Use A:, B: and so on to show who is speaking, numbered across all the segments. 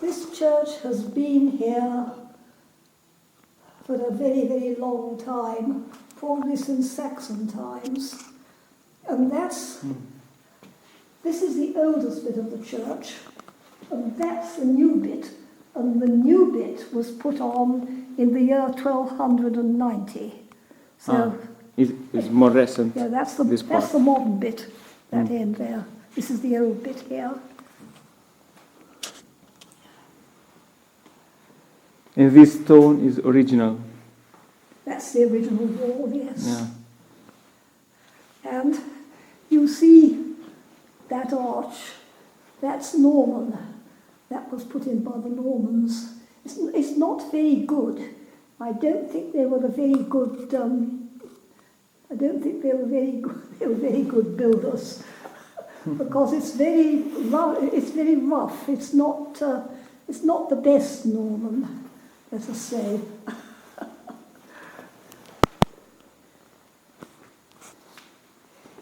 A: This church has been here for a very, very long time, probably since Saxon times. And this is the oldest bit of the church, and that's the new bit. And the new bit was put on in the year 1290. So
B: it's more recent.
A: yeah, that's the modern bit, that end there. This is the old bit here.
B: And this stone is original.
A: That's the original wall, yes.
B: Yeah.
A: And you see that arch, that's Norman. That was put in by the Normans. It's not very good. I don't think they were a very good. I don't think they were very good. They were very good builders because it's very rough. It's very rough. It's not the best Norman, let us say.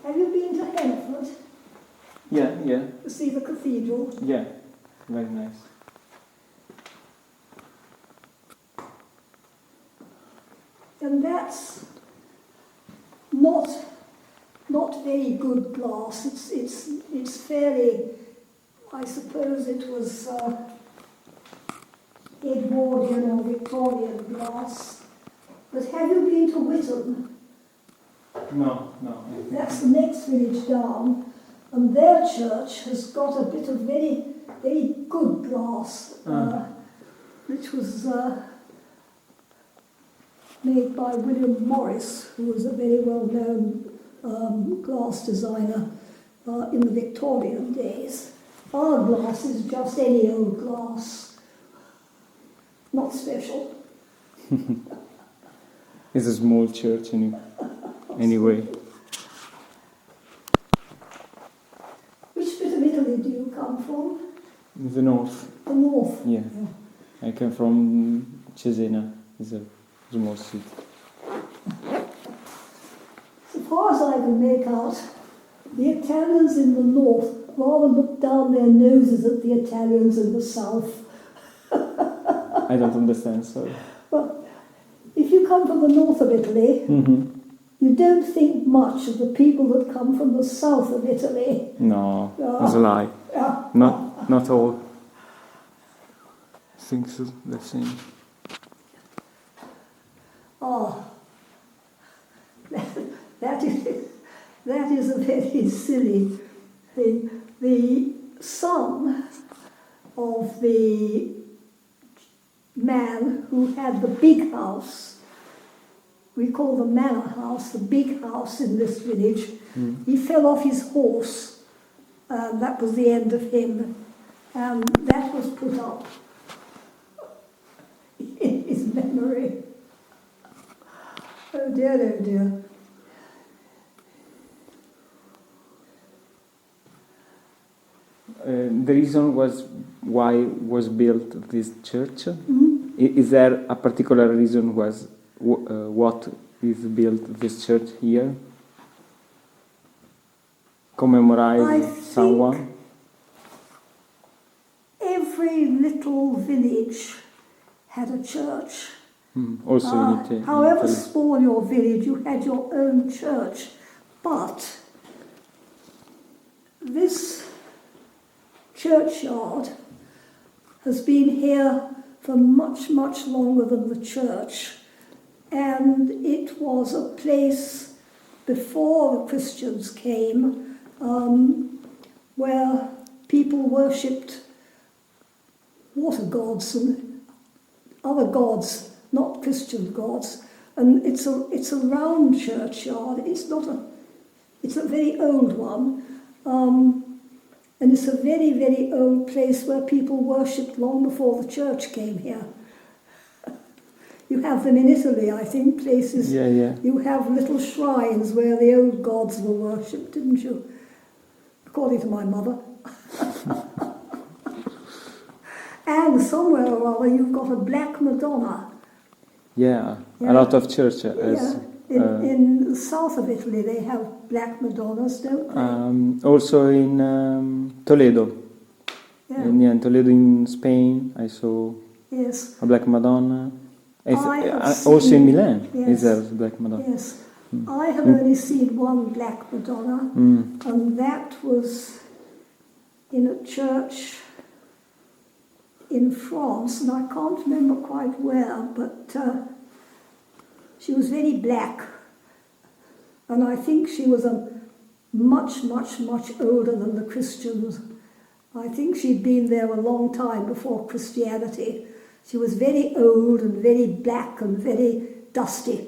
A: Have you been to Hereford?
B: Yeah.
A: To see the cathedral?
B: Yeah, very nice.
A: And that's not very good glass. It's fairly, I suppose it was Edwardian or Victorian glass. But have you been to Witham?
B: No.
A: That's the next village down, and their church has got a bit of very, very good glass, which was made by William Morris, who was a very well-known glass designer in the Victorian days. Our glass is just any old glass, not special.
B: It's a small church anyway.
A: Which bit of Italy do you come from?
B: The north.
A: The north?
B: Yeah. I come from Cesena. It's a small city.
A: So far as I can make out, the Italians in the north rather look down their noses at the Italians in the south.
B: I don't understand, sorry.
A: Well, if you come from the north of Italy, you don't think much of the people that come from the south of Italy.
B: No, it's a lie. Not all. I think so, the same.
A: Oh, that is a very silly thing. The son of the man who had the big house, we call the manor house, the big house in this village, he fell off his horse, and that was the end of him, and that was put up in his memory. Oh dear, oh dear.
B: The reason was why was built this church? Is there a particular reason was what is built this church here? Commemorate someone?
A: Every little village had a church.
B: Also in Italy.
A: However small your village, you had your own church. But this churchyard has been here for much, much longer than the church. And it was a place before the Christians came where people worshipped water gods and other gods, not Christian gods. And it's a round churchyard. It's It's a very old one. And it's a very, very old place where people worshipped long before the church came here. You have them in Italy, I think, places.
B: Yeah, yeah.
A: You have little shrines where the old gods were worshipped, didn't you? According to my mother. And somewhere or other you've got a black Madonna.
B: Yeah,
A: Yeah.
B: a lot of churches.
A: In the south of Italy they have black Madonnas, don't they?
B: Also in Toledo.
A: Yeah.
B: In Toledo in Spain, I saw
A: Yes.
B: a Black Madonna. Also in
A: seen-
B: Milan,
A: yes.
B: is there a Black Madonna?
A: Yes. I have only seen one black Madonna, and that was in a church in France, and I can't remember quite where, but she was very black, and I think she was a much, much, much older than the Christians. I think she'd been there a long time before Christianity. She was very old and very black and very dusty.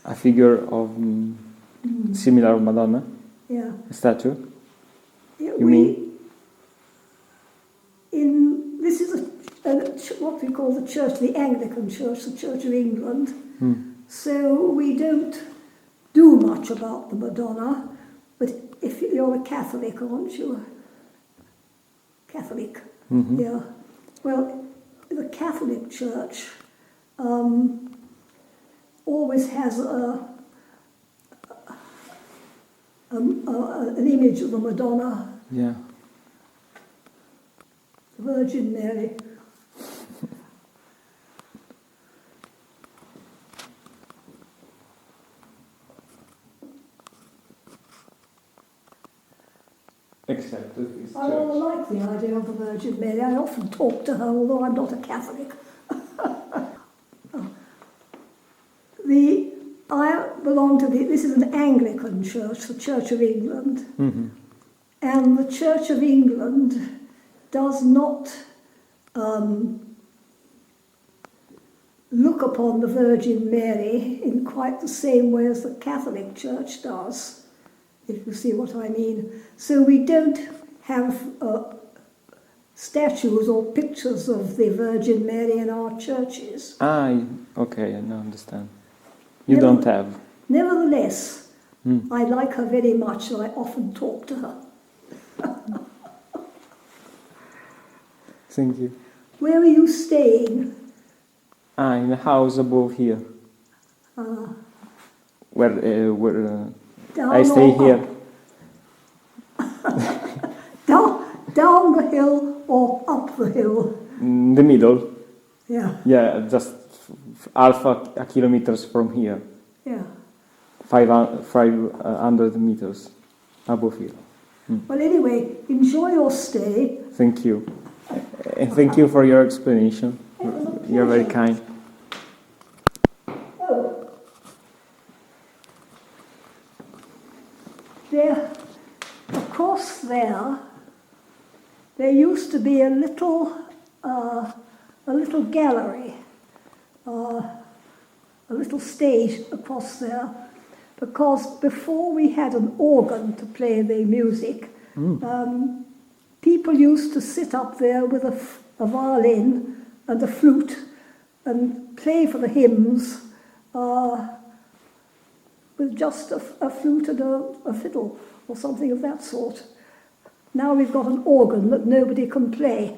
B: A figure of similar Madonna,
A: Yeah.
B: a statue.
A: Yeah,
B: You mean?
A: This is what we call the church, the Anglican Church, the Church of England. So we don't do much about the Madonna, but if you're a Catholic, aren't you? Catholic, yeah. Well, the Catholic Church always has an image of the Madonna,
B: Yeah.
A: the Virgin Mary.
B: Except this
A: I rather like the idea of the Virgin Mary. I often talk to her, although I'm not a Catholic. I belong to this is an Anglican church, the Church of England. And the Church of England does not look upon the Virgin Mary in quite the same way as the Catholic Church does, if you see what I mean. So we don't have statues or pictures of the Virgin Mary in our churches.
B: Okay, I now understand. You don't have.
A: Nevertheless, I like her very much and I often talk to her.
B: Thank you.
A: Where are you staying?
B: In a house above here. Where
A: Down
B: I stay
A: or
B: here.
A: Down the hill or up the hill?
B: In the middle.
A: Yeah,
B: Yeah, just half a kilometers from here.
A: yeah.
B: 500 meters above here.
A: Well, anyway, enjoy your stay.
B: Thank you. And thank you for your explanation.
A: It was a
B: You're very
A: pleasure.
B: kind.
A: Oh. There, across there used to be a little gallery, a little stage across there, because before we had an organ to play the music, people used to sit up there with a violin and a flute and play for the hymns with just a flute and a fiddle or something of that sort. Now we've got an organ that nobody can play.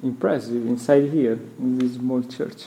B: Impressive, inside here, in this small church.